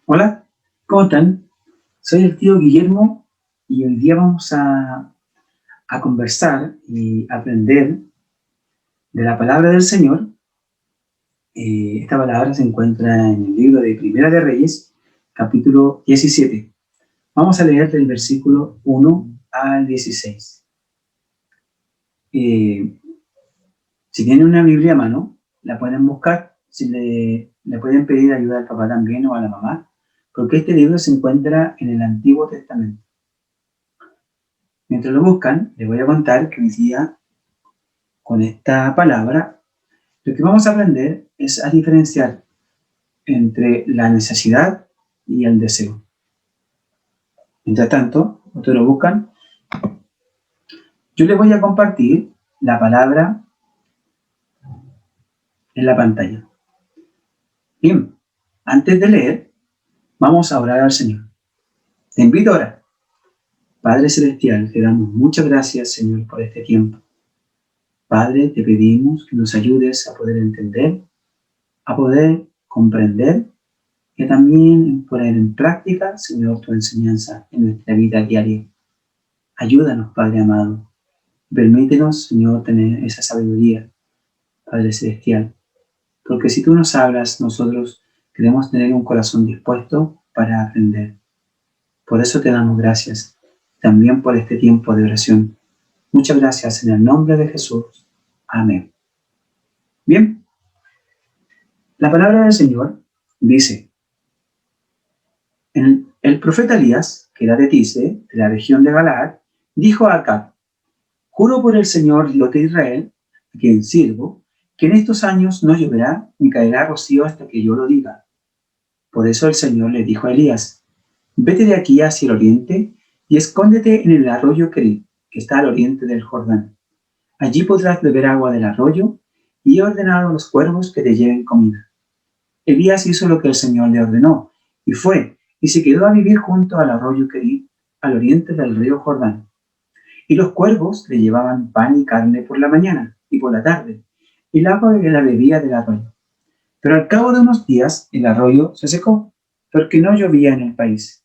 Hola, ¿cómo están? Soy el tío Guillermo y hoy día vamos a conversar y aprender de la palabra del Señor. Esta palabra se encuentra en el libro de Primera de Reyes, capítulo 17. Vamos a leer del versículo 1 al 16. Eh, si tienen una Biblia a mano, la pueden buscar. Si le pueden pedir ayuda al papá también o a la mamá, porque este libro se encuentra en el Antiguo Testamento. Mientras lo buscan, les voy a contar que hoy día, con esta palabra, lo que vamos a aprender es a diferenciar entre la necesidad y el deseo. Mientras tanto, ustedes lo buscan, yo les voy a compartir la palabra en la pantalla. Bien, antes de leer, vamos a orar al Señor. Te invito a orar. Padre Celestial, te damos muchas gracias, Señor, por este tiempo. Padre, te pedimos que nos ayudes a poder entender, a poder comprender y también poner en práctica, Señor, tu enseñanza en nuestra vida diaria. Ayúdanos, Padre amado. Permítenos, Señor, tener esa sabiduría, Padre Celestial. Porque si tú nos hablas, nosotros queremos tener un corazón dispuesto para aprender. Por eso te damos gracias, también por este tiempo de oración. Muchas gracias en el nombre de Jesús. Amén. Bien, la palabra del Señor dice: el profeta Elías, que era de Tise, de la región de Galaad, dijo a Acab: juro por el Señor, Dios de Israel, a quien sirvo, que en estos años no lloverá ni caerá rocío hasta que yo lo diga. Por eso el Señor le dijo a Elías: vete de aquí hacia el oriente y escóndete en el arroyo Kerit, que está al oriente del Jordán. Allí podrás beber agua del arroyo, y he ordenado a los cuervos que te lleven comida. Elías hizo lo que el Señor le ordenó, y fue, y se quedó a vivir junto al arroyo Kerit, al oriente del río Jordán. Y los cuervos le llevaban pan y carne por la mañana y por la tarde, y el agua la bebía del arroyo. Pero al cabo de unos días el arroyo se secó, porque no llovía en el país.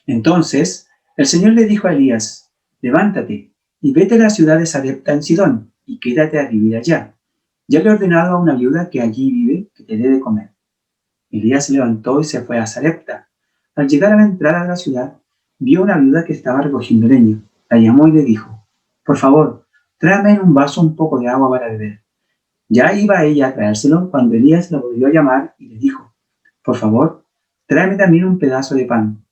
Entonces el Señor le dijo a Elías: levántate y vete a la ciudad de Sarepta en Sidón, y quédate a vivir allá. Ya le he ordenado a una viuda que allí vive que te dé de comer. Elías se levantó y se fue a Sarepta. Al llegar a la entrada de la ciudad, vio una viuda que estaba recogiendo leña. La llamó y le dijo: por favor, tráeme en un vaso un poco de agua para beber. Ya iba ella a traérselo cuando Elías la volvió a llamar y le dijo: por favor, tráeme también un pedazo de pan.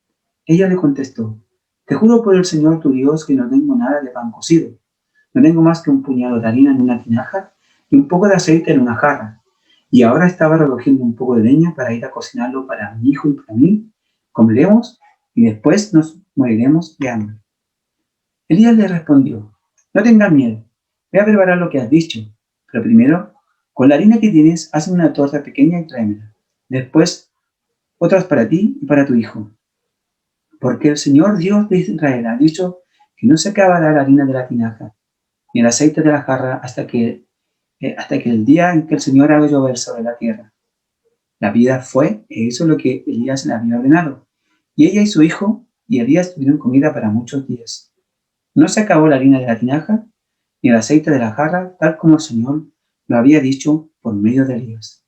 Ella le contestó: te juro por el Señor tu Dios que no tengo nada de pan cocido. No tengo más que un puñado de harina en una tinaja y un poco de aceite en una jarra. Y ahora estaba recogiendo un poco de leña para ir a cocinarlo para mi hijo y para mí. Comeremos y después nos moriremos de hambre. Elías le respondió: no tengas miedo, voy a preparar lo que has dicho. Pero primero, con la harina que tienes, haz una torta pequeña y tráemela. Después, otras para ti y para tu hijo. Porque el Señor Dios de Israel ha dicho que no se acabará la harina de la tinaja, ni el aceite de la jarra hasta que el día en que el Señor haga llover sobre la tierra. La viuda fue e hizo lo que Elías le había ordenado, y ella y su hijo y Elías tuvieron comida para muchos días. No se acabó la harina de la tinaja, ni el aceite de la jarra, tal como el Señor lo había dicho por medio de Elías.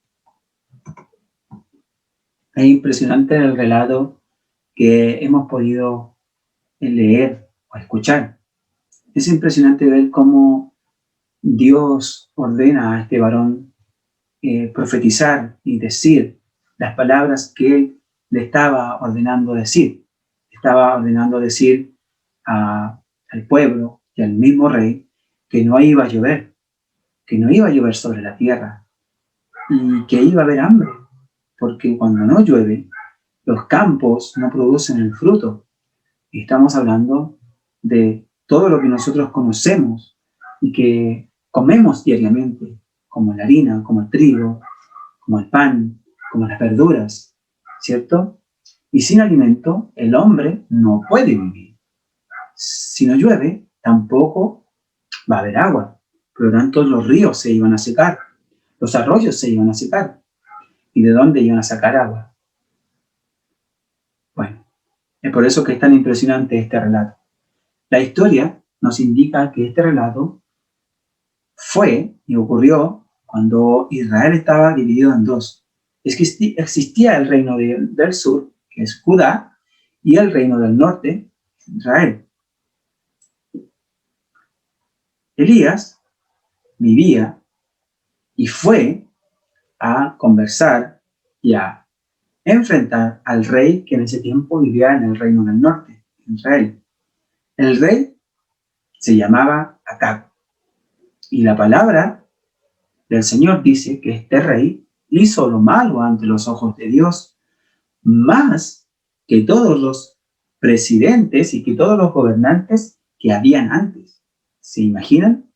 Es impresionante el relato que hemos podido leer o escuchar. Es impresionante ver cómo Dios ordena a este varón profetizar y decir las palabras que él le estaba ordenando decir. Estaba ordenando decir al pueblo y al mismo rey que no iba a llover, que no iba a llover sobre la tierra y que iba a haber hambre, porque cuando no llueve, los campos no producen el fruto. Y estamos hablando de todo lo que nosotros conocemos y que comemos diariamente, como la harina, como el trigo, como el pan, como las verduras, ¿cierto? Y sin alimento, el hombre no puede vivir. Si no llueve, tampoco va a haber agua. Por lo tanto, los ríos se iban a secar, los arroyos se iban a secar. ¿Y de dónde iban a sacar agua? Bueno, es por eso que es tan impresionante este relato. La historia nos indica que este relato fue y ocurrió cuando Israel estaba dividido en dos. Existía el reino del sur, que es Judá, y el reino del norte, Israel. Elías vivía y fue a conversar y a enfrentar al rey que en ese tiempo vivía en el reino del norte, Israel. El rey se llamaba Acab. Y la palabra del Señor dice que este rey hizo lo malo ante los ojos de Dios, más que todos los presidentes y que todos los gobernantes que habían antes. ¿Se imaginan?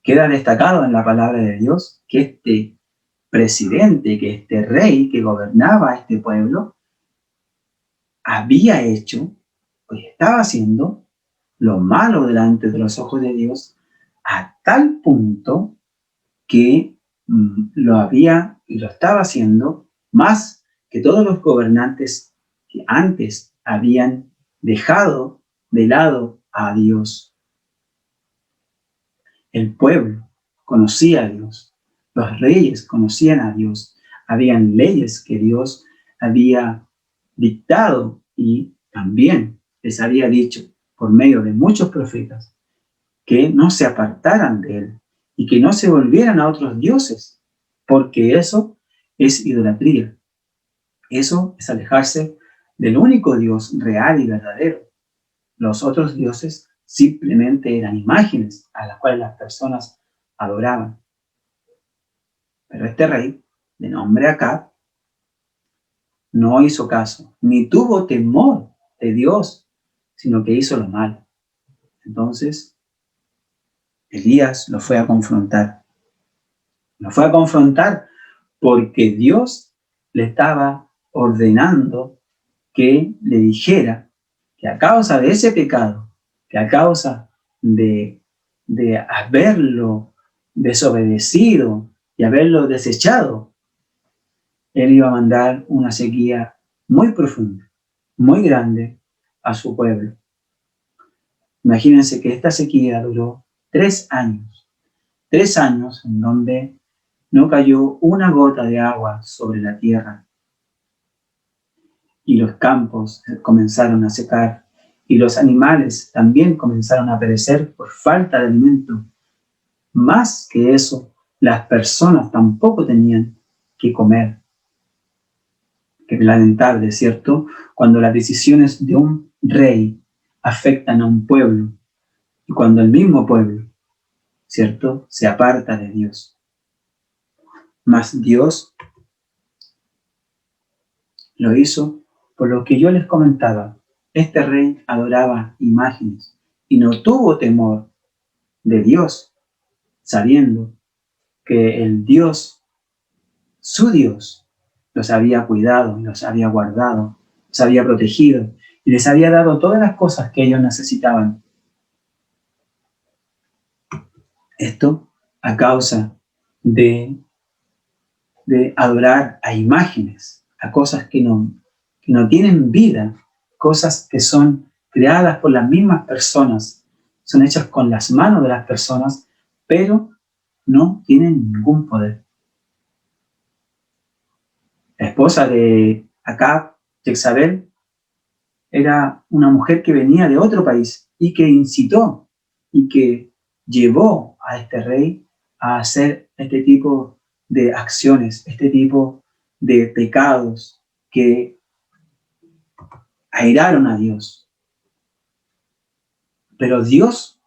Queda destacado en la palabra de Dios que este presidente, que este rey que gobernaba este pueblo, había hecho, pues estaba haciendo lo malo delante de los ojos de Dios a tal punto que lo había y lo estaba haciendo más que todos los gobernantes que antes habían dejado de lado a Dios. El pueblo conocía a Dios, los reyes conocían a Dios, habían leyes que Dios había dictado y también les había dicho por medio de muchos profetas que no se apartaran de él y que no se volvieran a otros dioses, porque eso es idolatría. Eso es alejarse del único Dios real y verdadero. Los otros dioses simplemente eran imágenes a las cuales las personas adoraban. Pero este rey, de nombre Acab, no hizo caso, ni tuvo temor de Dios, sino que hizo lo malo. Entonces, Elías lo fue a confrontar. Lo fue a confrontar porque Dios le estaba ordenando que le dijera que a causa de ese pecado, que a causa de haberlo desobedecido y haberlo desechado, él iba a mandar una sequía muy profunda, muy grande a su pueblo. Imagínense que esta sequía duró 3 años. 3 años en donde no cayó una gota de agua sobre la tierra. Y los campos comenzaron a secar. Y los animales también comenzaron a perecer por falta de alimento. Más que eso, las personas tampoco tenían que comer. Qué lamentable, ¿cierto? Cuando las decisiones de un rey afectan a un pueblo y cuando el mismo pueblo, ¿cierto?, se aparta de Dios. Mas Dios lo hizo por lo que yo les comentaba. Este rey adoraba imágenes y no tuvo temor de Dios, sabiendo que el Dios, su Dios, los había cuidado, los había guardado, los había protegido y les había dado todas las cosas que ellos necesitaban. Esto a causa de adorar a imágenes, a cosas que no tienen vida, cosas que son creadas por las mismas personas, son hechas con las manos de las personas, pero no tienen ningún poder. La esposa de Acab, Jezabel, era una mujer que venía de otro país y que incitó y que llevó a este rey a hacer este tipo de acciones, este tipo de pecados que airaron a Dios. Pero Dios,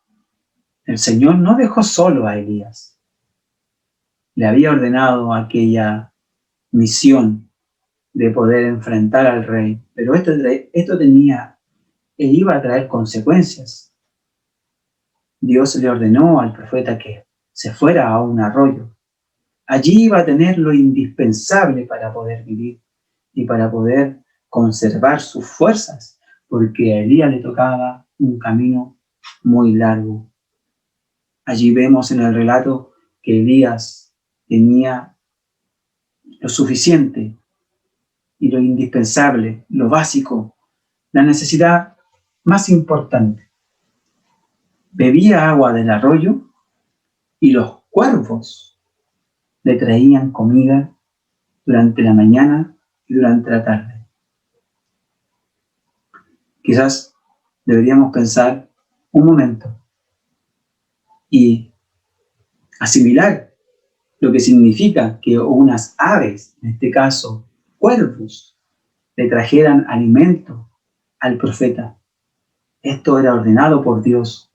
el Señor, no dejó solo a Elías. Le había ordenado aquella misión de poder enfrentar al rey, pero esto tenía e iba a traer consecuencias. Dios le ordenó al profeta que se fuera a un arroyo. Allí iba a tener lo indispensable para poder vivir y para poder conservar sus fuerzas, porque a Elías le tocaba un camino muy largo. Allí vemos en el relato que Elías tenía lo suficiente y lo indispensable, lo básico, la necesidad más importante. Bebía agua del arroyo y los cuervos le traían comida durante la mañana y durante la tarde. Quizás deberíamos pensar un momento y asimilar lo que significa que unas aves, en este caso cuervos, le trajeran alimento al profeta. Esto era ordenado por Dios.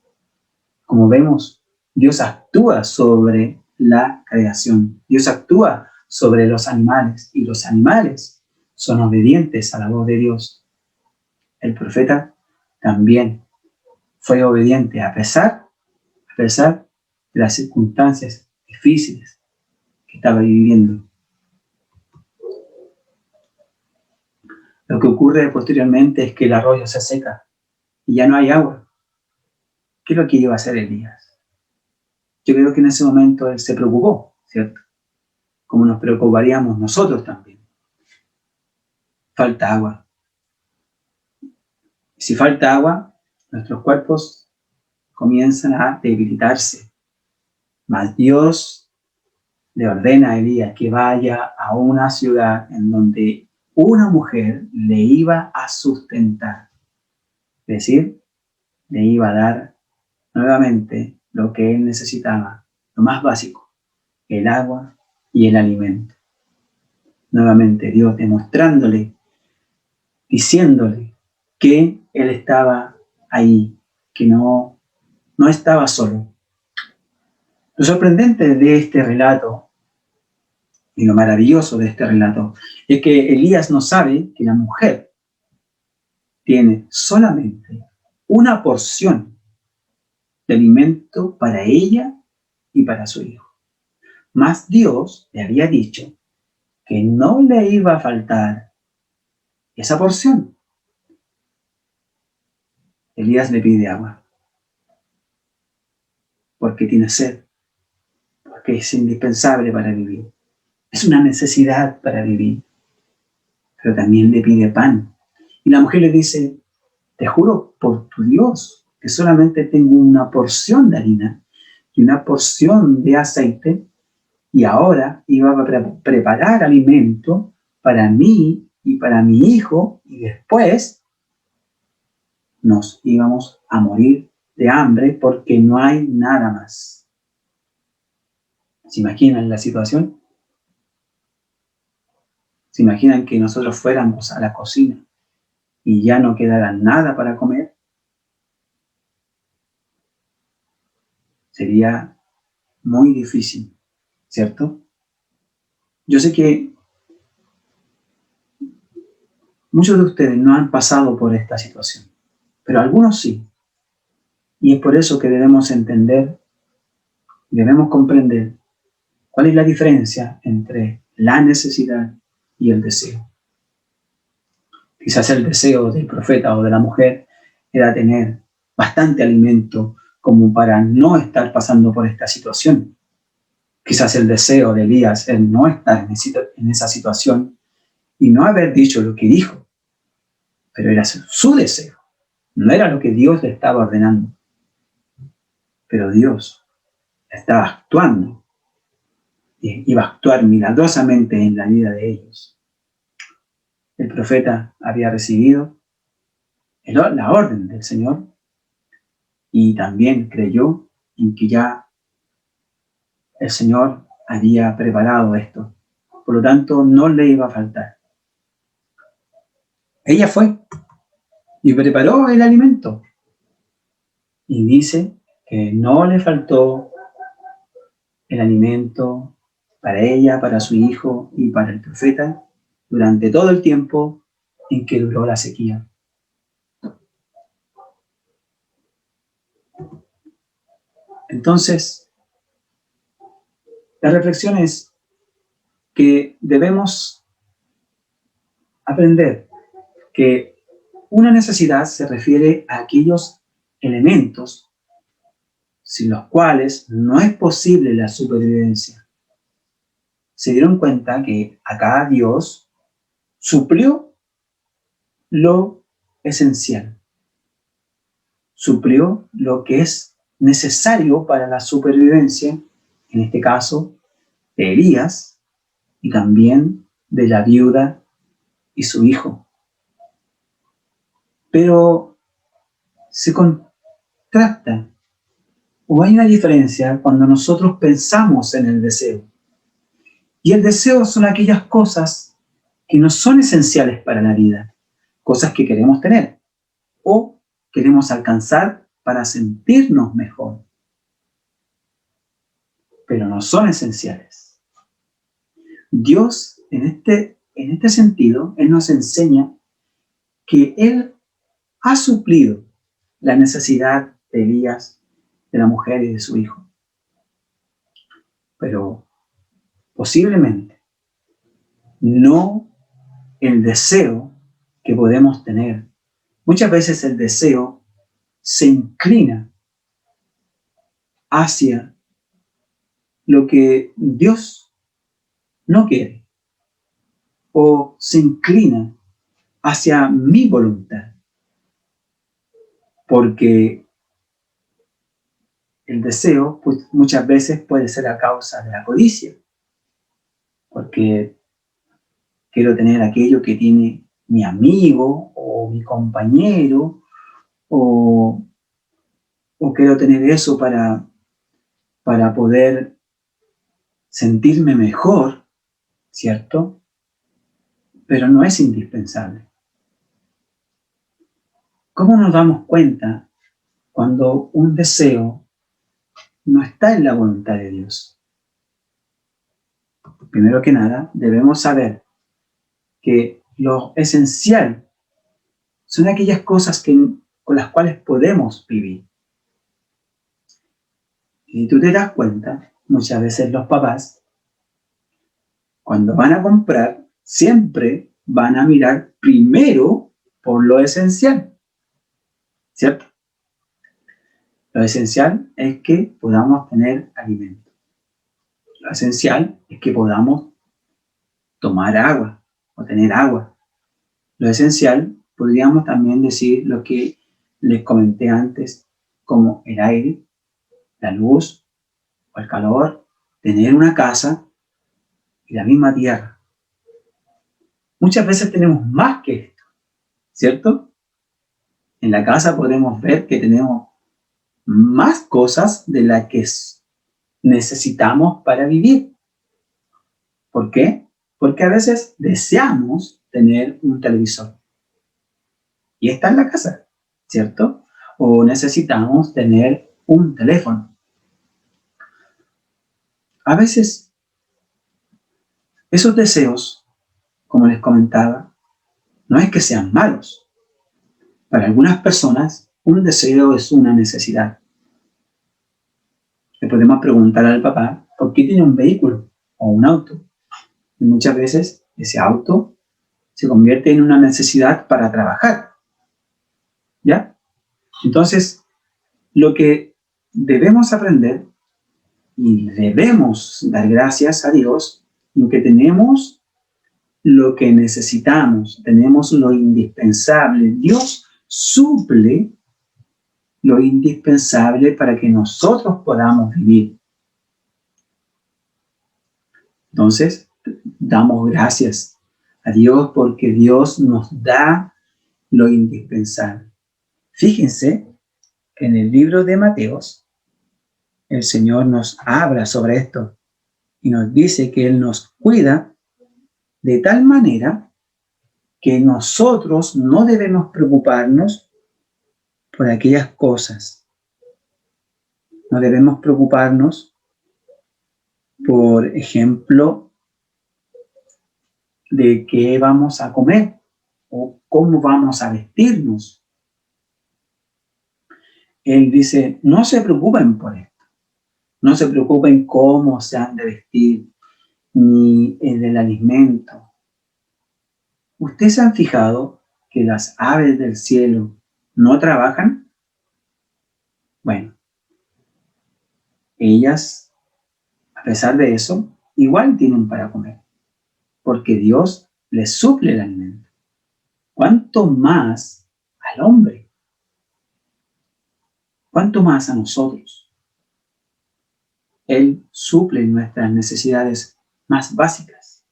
Como vemos, Dios actúa sobre la creación. Dios actúa sobre los animales y los animales son obedientes a la voz de Dios. El profeta también fue obediente a pesar de las circunstancias difíciles que estaba viviendo. Lo que ocurre posteriormente es que el arroyo se seca y ya no hay agua. ¿Qué es lo que iba a hacer Elías? Yo creo que en ese momento él se preocupó, ¿cierto? Como nos preocuparíamos nosotros también. Falta agua. Si falta agua, nuestros cuerpos comienzan a debilitarse. Mas Dios le ordena a Elías que vaya a una ciudad en donde una mujer le iba a sustentar. Es decir, le iba a dar nuevamente lo que él necesitaba, lo más básico, el agua y el alimento. Nuevamente Dios demostrándole, diciéndole que él estaba ahí, que no estaba solo. Lo sorprendente de este relato y lo maravilloso de este relato es que Elías no sabe que la mujer tiene solamente una porción de alimento para ella y para su hijo. Mas Dios le había dicho que no le iba a faltar esa porción. Elías le pide agua porque tiene sed, porque es indispensable para vivir. Es una necesidad para vivir. Pero también le pide pan. Y la mujer le dice, te juro por tu Dios que solamente tengo una porción de harina y una porción de aceite y ahora iba a preparar alimento para mí y para mi hijo y después nos íbamos a morir de hambre porque no hay nada más. ¿Se imaginan la situación? ¿Se imaginan que nosotros fuéramos a la cocina y ya no quedara nada para comer? Sería muy difícil, ¿cierto? Yo sé que muchos de ustedes no han pasado por esta situación, pero algunos sí. Y es por eso que debemos entender, debemos comprender cuál es la diferencia entre la necesidad y el deseo. Quizás el deseo del profeta o de la mujer era tener bastante alimento como para no estar pasando por esta situación. Quizás el deseo de Elías es no estar en esa situación y no haber dicho lo que dijo, pero era su deseo, no era lo que Dios le estaba ordenando. Pero Dios estaba actuando y iba a actuar milagrosamente en la vida de ellos. El profeta había recibido la orden del Señor y también creyó en que ya el Señor había preparado esto. Por lo tanto, no le iba a faltar. Ella fue y preparó el alimento. Y dice que no le faltó el alimento para ella, para su hijo y para el profeta durante todo el tiempo en que duró la sequía. Entonces, la reflexión es que debemos aprender que una necesidad se refiere a aquellos elementos, sin los cuales no es posible la supervivencia. Se dieron cuenta que acá Dios suplió lo esencial, suplió lo que es necesario para la supervivencia, en este caso, de Elías y también de la viuda y su hijo. Pero se contrasta o hay una diferencia cuando nosotros pensamos en el deseo. Y el deseo son aquellas cosas que no son esenciales para la vida, cosas que queremos tener o queremos alcanzar para sentirnos mejor, pero no son esenciales. Dios, en este sentido, Él nos enseña que Él ha suplido la necesidad de Elías, de la mujer y de su hijo. Pero posiblemente no el deseo que podemos tener. Muchas veces el deseo se inclina hacia lo que Dios no quiere o se inclina hacia mi voluntad, porque el deseo pues, muchas veces puede ser a causa de la codicia, porque quiero tener aquello que tiene mi amigo o mi compañero, o quiero tener eso para poder sentirme mejor, ¿cierto? Pero no es indispensable. ¿Cómo nos damos cuenta cuando un deseo no está en la voluntad de Dios? Primero que nada, debemos saber que lo esencial son aquellas cosas con las cuales podemos vivir. Y tú te das cuenta, muchas veces los papás, cuando van a comprar, siempre van a mirar primero por lo esencial, ¿cierto? Lo esencial es que podamos tener alimento. Lo esencial es que podamos tomar agua o tener agua. Lo esencial, podríamos también decir lo que les comenté antes, como el aire, la luz o el calor, tener una casa y la misma tierra. Muchas veces tenemos más que esto, ¿cierto? En la casa podemos ver que tenemos más cosas de las que necesitamos para vivir. ¿Por qué? Porque a veces deseamos tener un televisor. Y está en la casa, ¿cierto? O necesitamos tener un teléfono. A veces esos deseos, como les comentaba, no es que sean malos. Para algunas personas, un deseo es una necesidad. Le podemos preguntar al papá por qué tiene un vehículo o un auto. Y muchas veces ese auto se convierte en una necesidad para trabajar. ¿Ya? Entonces, lo que debemos aprender y debemos dar gracias a Dios en que tenemos lo que necesitamos, tenemos lo indispensable. Dios suple lo indispensable para que nosotros podamos vivir. Entonces, damos gracias a Dios porque Dios nos da lo indispensable. Fíjense que en el libro de Mateos, el Señor nos habla sobre esto y nos dice que Él nos cuida de tal manera que nosotros no debemos preocuparnos por aquellas cosas. No debemos preocuparnos, por ejemplo, de qué vamos a comer o cómo vamos a vestirnos. Él dice, no se preocupen por esto. No se preocupen cómo se han de vestir, ni en el alimento. ¿Ustedes se han fijado que las aves del cielo no trabajan? Bueno, ellas, a pesar de eso, igual tienen para comer, porque Dios les suple el alimento. ¿Cuánto más al hombre? ¿Cuánto más a nosotros? Él suple nuestras necesidades más básicas.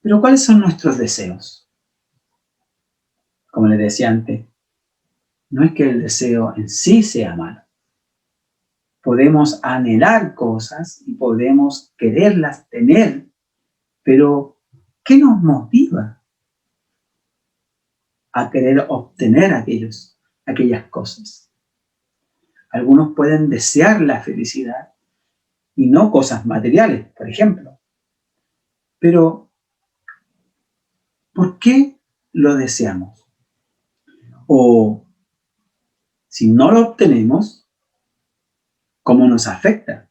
Pero ¿cuáles son nuestros deseos? Como les decía antes, no es que el deseo en sí sea malo. Podemos anhelar cosas y podemos quererlas tener, pero ¿qué nos motiva a querer obtener aquellas cosas? Algunos pueden desear la felicidad y no cosas materiales, por ejemplo. Pero, ¿por qué lo deseamos? O, si no lo obtenemos, ¿cómo nos afecta?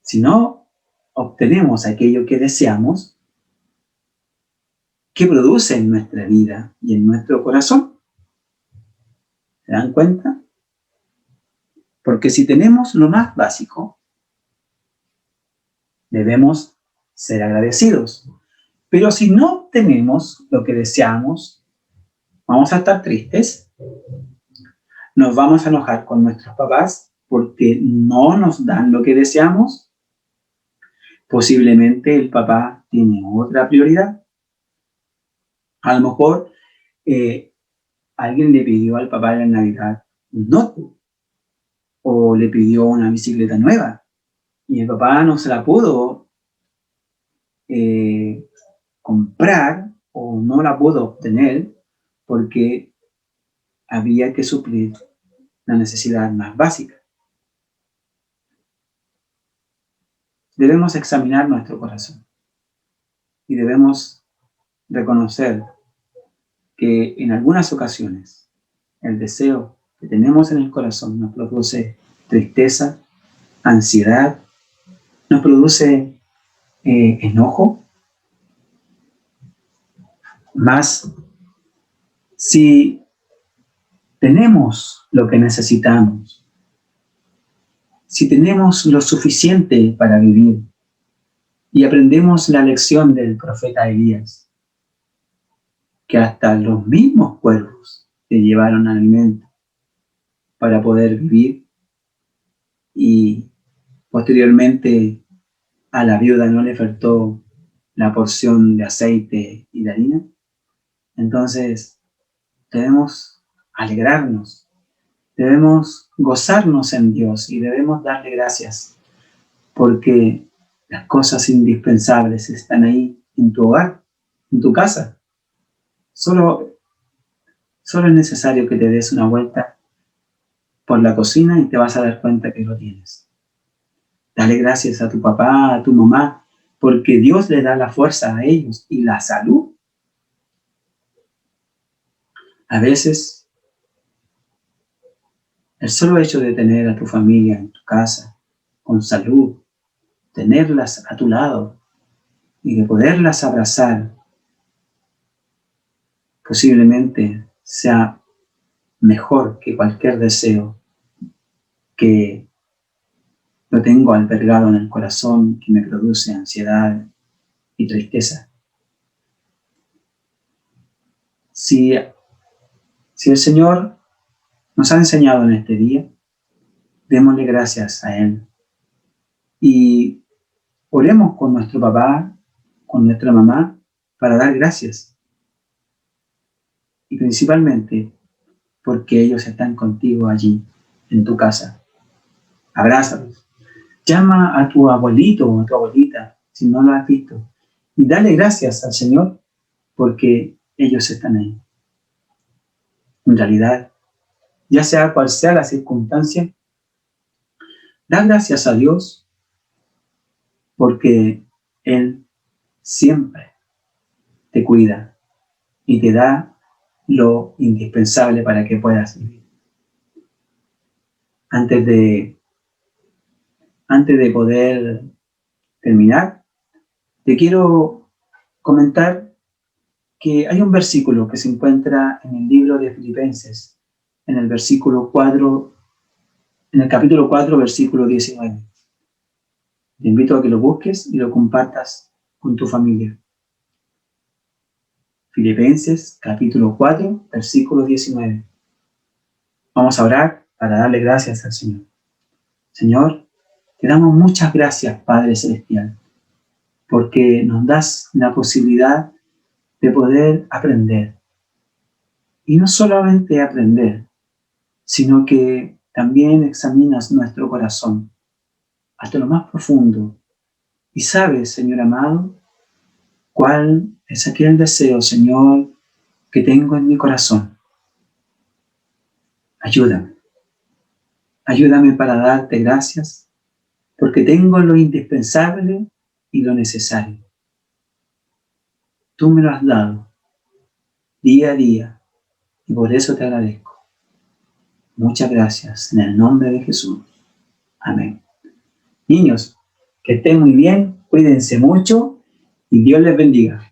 Si no obtenemos aquello que deseamos, ¿qué produce en nuestra vida y en nuestro corazón? ¿Se dan cuenta? Porque si tenemos lo más básico, debemos ser agradecidos. Pero si no obtenemos lo que deseamos, vamos a estar tristes, nos vamos a enojar con nuestros papás porque no nos dan lo que deseamos. Posiblemente el papá tiene otra prioridad. A lo mejor alguien le pidió al papá en Navidad un notebook o le pidió una bicicleta nueva y el papá no se la pudo comprar o no la pudo obtener porque había que suplir la necesidad más básica. Debemos examinar nuestro corazón y debemos reconocer que en algunas ocasiones el deseo que tenemos en el corazón nos produce tristeza, ansiedad, nos produce enojo. Más si tenemos lo que necesitamos, si tenemos lo suficiente para vivir y aprendemos la lección del profeta Elías, que hasta los mismos cuervos le llevaron alimento para poder vivir y posteriormente a la viuda no le faltó la porción de aceite y de harina. Entonces debemos alegrarnos, debemos gozarnos en Dios y debemos darle gracias porque las cosas indispensables están ahí en tu hogar, en tu casa. Solo es necesario que te des una vuelta por la cocina y te vas a dar cuenta que lo tienes. Dale gracias a tu papá, a tu mamá, porque Dios le da la fuerza a ellos y la salud. A veces, el solo hecho de tener a tu familia en tu casa, con salud, tenerlas a tu lado y de poderlas abrazar, posiblemente sea mejor que cualquier deseo que lo tengo albergado en el corazón, que me produce ansiedad y tristeza. Si el Señor nos ha enseñado en este día, démosle gracias a Él y oremos con nuestro papá, con nuestra mamá, para dar gracias. Y principalmente porque ellos están contigo allí, en tu casa. Abrázalos. Llama a tu abuelito o a tu abuelita, si no lo has visto, y dale gracias al Señor porque ellos están ahí. En realidad, ya sea cual sea la circunstancia, da gracias a Dios porque Él siempre te cuida y te da lo indispensable para que puedas vivir. Antes de poder terminar, te quiero comentar que hay un versículo que se encuentra en el libro de Filipenses, en el versículo 4, en el capítulo 4, versículo 19. Te invito a que lo busques y lo compartas con tu familia. Filipenses, capítulo 4, versículo 19. Vamos a orar para darle gracias al Señor. Señor, te damos muchas gracias, Padre Celestial, porque nos das la posibilidad de poder aprender. Y no solamente aprender, sino que también examinas nuestro corazón hasta lo más profundo. Y sabes, Señor amado, cuál es aquel deseo, Señor, que tengo en mi corazón. Ayúdame. Ayúdame para darte gracias, porque tengo lo indispensable y lo necesario. Tú me lo has dado día a día y por eso te agradezco. Muchas gracias en el nombre de Jesús. Amén. Niños, que estén muy bien, cuídense mucho y Dios les bendiga.